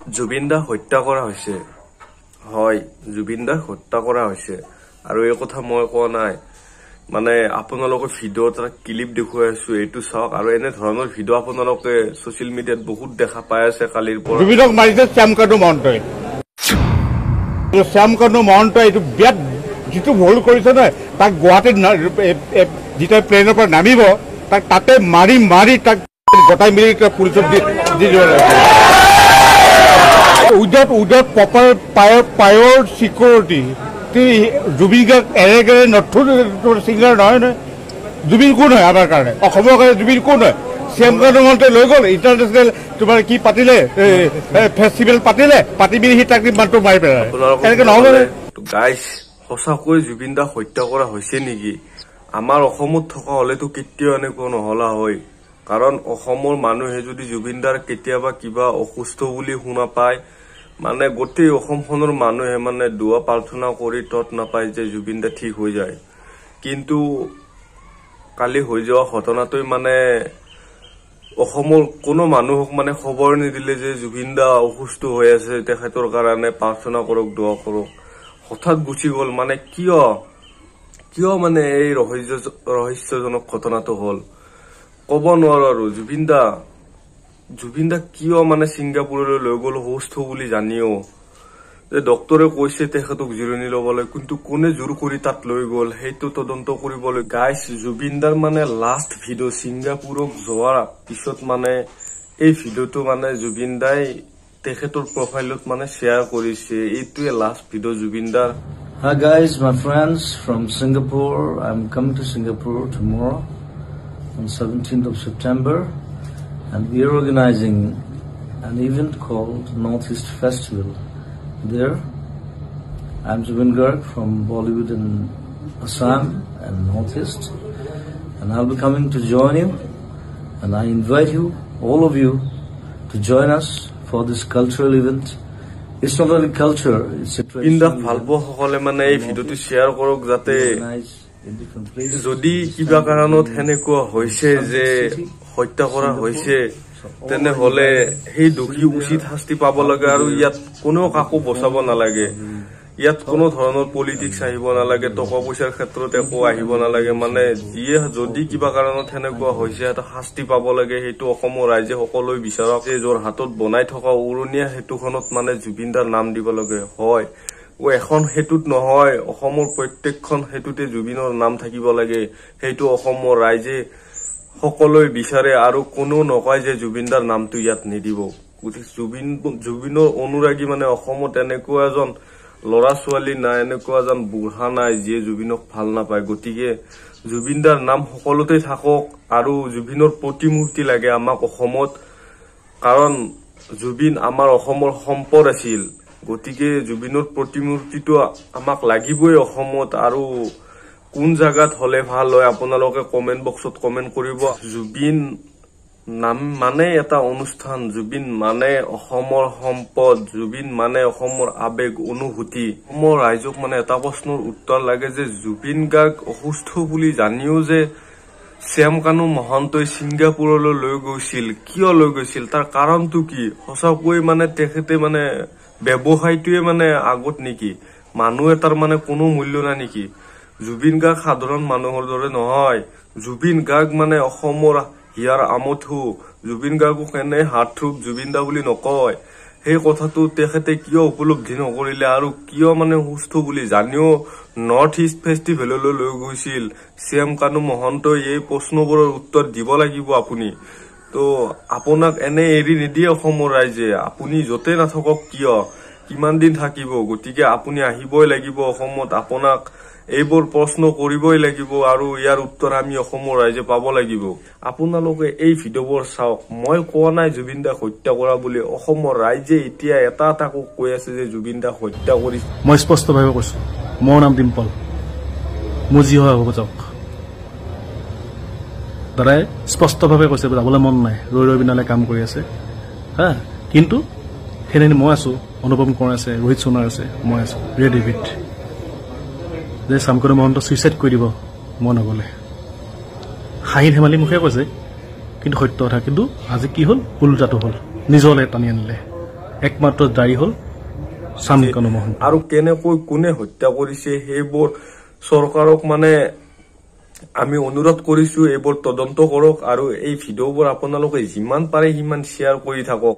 জুবিন দা হত্যা কৰা হৈছে হয় জুবিন দা হত্যা কৰা হৈছে আৰু এই কথা মই কোৱা নাই মানে আপোনালোকে ভিডিও এটা ক্লিপ দেখুৱাই আছো এটো চাওক আৰু এনে ধৰণৰ ভিডিও আপোনালোকে সোশ্যাল মিডিয়াত বহুত দেখা পাই আছে কালিৰ পৰা জুবিনক মাৰিছে শ্যামকানু মহন্তই শ্যামকানু মহন্তই এটো বিয়াত যেটো ভুল কৰিছে না তাক গুৱাহাটীত যেটা প্লেনৰ পৰা নামিব তাক তাতে মাৰি তাক গটাই মিলি পুলিচক দি দিব without proper prior security. Jubin ka elegare notho singer নহয় নহয় জুবিন কোন হয় আমাৰ কাৰণে অসমৰ কাৰণে জুবিন কোন হয় শ্যামকানু মহন্তই লৈ গ'ল ইন্টাৰনেশ্যনেল তোমাৰ কি পাতিলে ফেষ্টিভেল পাতি বিহি তাক মাত্ৰ মাৰি পেলালে এনেকে নহ'লে গাইস সঁচাকৈ জুবিন দা হত্যা কৰা হৈছে নেকি আমাৰ অসমত থকা হলেতো কেতিয়াও এনেকুৱা নহলা হয় কাৰণ অসমৰ মানুহে যদি জুবিন দাৰ কেতিয়াবা কিবা অসুস্থ বুলি শুনা পায় মানে গোটেই অসমখনৰ মানুহে মানে দুৱা প্ৰাৰ্থনা কৰি তত নাপায় যে জুবিন দা ঠিক হৈ যায় কিন্তু কালি হৈ যোৱা ঘটনাটোই মানে অসমৰ কোনো মানুহক মানে খবৰ নিদিলে যে জুবিন দা অসুস্থ হৈ আছে তেখেতৰ কাৰণে প্ৰাৰ্থনা কৰক দোৱা কৰক হঠাৎ গুচি গল মানে কিয় মানে এই ৰহস্যজনক ঘটনাটো হল কব নোৱাৰো আৰু জুবিন দা কিয় মানে ছিংগাপুৰলৈ লৈ গল সুস্থ বুলি জানিও যে ডক্টৰে কৈছে তেখেতক জিৰণি ল'বলৈ কিন্তু কোনে জোৰ কৰি তাত লৈ গল সেইটো তদন্ত কৰিবলৈ গাইস জুবিন দাৰ মানে লাষ্ট ভিডিও ছিংগাপুৰক যোৱাৰ পিছত মানে এই ভিডিওটো মানে জুবিন দাই তেখেতৰ প্ৰফাইলত মানে শেয়াৰ কৰিছে এইটোৱে লাষ্ট ভিডিও জুবিন দাৰ Hi guys, my friends from Singapore. I'm coming to Singapore tomorrow on 17th of September and we are organizing an event called Northeast Festival. There, I'm Zubin Garg from Bollywood in Assam and Northeast and I'll be coming to join you and I invite you, all of you, to join us for this cultural event. It's not only culture, it's a tradition. In the falbo সকলে মানে এই ভিডিওটো share কৰক যাতে যদি কিবা কাৰণত হেনেকুৱা হৈছে যে হত্যা কৰা হৈছে তেনে হলে সেই দুখী উচিত শাস্তি পাব লাগে আৰু ইয়াত কোনো কাকো বচাব নালাগে ইয়াত কোনো ধৰণৰ পলিটিক্স আহিব নালাগে টকা পইচাৰ ক্ষেত্ৰত একো আহিব নালাগে মানে যিয়ে যদি কিবা কাৰণত হেনেকুৱা হৈছে এটা শাস্তি পাব লাগে সেইটো অসমৰ ৰাইজে সকলোই বিচাৰক যে জোৰ হাতত বনাই থকা উৰণীয়া হেতুখনত মানে জুবিন দাৰ নাম দিব লাগে হয় ও এখন হেতুত নহয় অসমৰ প্ৰত্যেকখন হেতুতে জুবিনৰ নাম থাকিব লাগে সেইটো অসমৰ ৰাইজে সকলোই বিচাৰে আৰু কোনো নকয় যে জুবিন দাৰ নামটো ইয়াত নিদিব জুবিনৰ অনুৰাগী মানে অসমত এনেকুৱা এজন লৰা ছোৱালী নাই এনেকুৱা এজন বুঢ়া নাই যে জুবিনক ভাল নাপায় গতিকে জুবিন দাৰ নাম সকলোতে থাকক আৰু জুবিনৰ প্ৰতিমূৰ্তি লাগে আমাক অসমত কাৰণ জুবিন আমাৰ অসমৰ সম্পদ আছিল গতিকে জুবিনৰ প্ৰতিমূৰ্তিটো আমাক লাগিবই অসমত আৰু কোন জায়গাত হলে ভাল হয় আপোনালোকে কমেন্ট বক্সত কমেন্ট কৰিব জুবিন নাম মানে এটা অনুষ্ঠান জুবিন মানে অসমৰ সম্পদ জুবিন মানে অসমৰ আবেগ অনুভূতি অসমৰ ৰাইজক মানে এটা প্ৰশ্নৰ উত্তৰ লাগে যে জুবিন গাৰ্গ অসুস্থ বুলি জানিও যে শ্যামকানু মহন্তই ছিংগাপুৰলৈ লৈ গৈছিল কিয় লৈ গৈছিল তাৰ কাৰণটো কি সঁচাকৈ মানে তেখেতে মানে ব্যৱসায়টোৱে মানে আগত নেকি মানুহ এটাৰ মানে কোনো মূল্য নাই নেকি জুবিন গাৰ্গ সাধাৰণ মানুহৰ দৰে নহয় জুবিন গাৰ্গ মানে অসমৰ হিয়াৰ আমঠু জুবিন গাৰ্গক এনে হাতথুপ জুবিন দা বুলি নকয় সেই কথাটো তেখেতে কিয় উপলব্ধি নকৰিলে আৰু কিয় মানে সুস্থ বুলি জানিও নৰ্থ ইষ্ট ফেষ্টিভেললৈ লৈ গৈছিল শ্যামকানু মহন্তই এই প্ৰশ্নবোৰৰ উত্তৰ দিব লাগিব আপুনি তো আপোনাক এনে এৰি নিদিয়ে অসমৰ ৰাইজে আপুনি যতে নাথাকক কিয় কিমান দিন থাকিব গতিকে আপুনি আহিবই লাগিব অসমত আপোনাক এইবোৰ প্ৰশ্ন কৰিবই লাগিব আৰু ইয়াৰ উত্তৰ আমি অসমৰ ৰাইজে পাব লাগিব আপোনালোকে এই ভিডিওবোৰ চাওক মই কোৱা নাই জুবিন দা হত্যা কৰা বুলি অসমৰ ৰাইজে এতিয়া এটা কৈ আছে যে জুবিন দা হত্যা কৰিছে মই স্পষ্টভাৱে কৈছো মোৰ নাম ডিম্পল মুজি হয় হ'ব যাওক দাদাই স্পষ্টভাৱে কৈছে যাবলৈ মন নাই ৰৈ বিনালে কাম কৰি আছে হা কিন্তু সেইদিন মই আছো অনুপম কোঁৱৰ আছে ৰোহিত সোণৰ আছে মই আছো ৰেডি উইথ যে শ্যামকানু মহন্ত সুইচাইড কৰি দিব মই নগলে হাঁহি ধেমালি মুখে কৈছে কিন্তু সত্য কথা কিন্তু আজি কি হল উল্টাটো হল নিজলে টানি আনিলে একমাত্ৰ দায়ী হ'ল শামীকানু মহন্ত আৰু কেনেকৈ কোনে হত্যা কৰিছে সেইবোৰ চৰকাৰক মানে আমি অনুৰোধ কৰিছো এইবোৰ তদন্ত কৰক আৰু এই ভিডিঅ'বোৰ আপোনালোকে যিমান পাৰে সিমান শ্বেয়াৰ কৰি থাকক